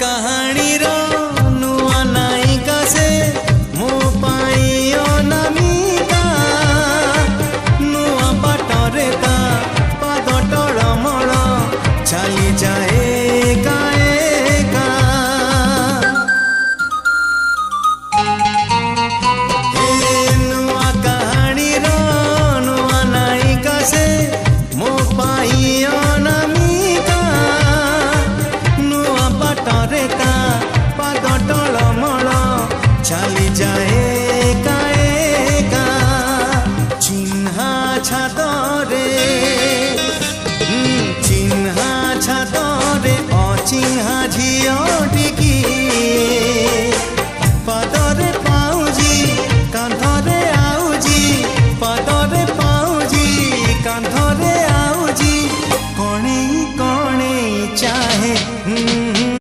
कहानी रो नुआ नायिका से मो पाई अनामिका नुआ बाटरे ता पाद टळमळ चली जाए एका एका नुआ कहानी रो नुआ नायिका से मो पाई अनामिका नुआ बाटरे ता पाद टळमळ चली जाए एका एका चिन्हा छादरे चिन्हा छादरे अचिन्हा झियो टिकी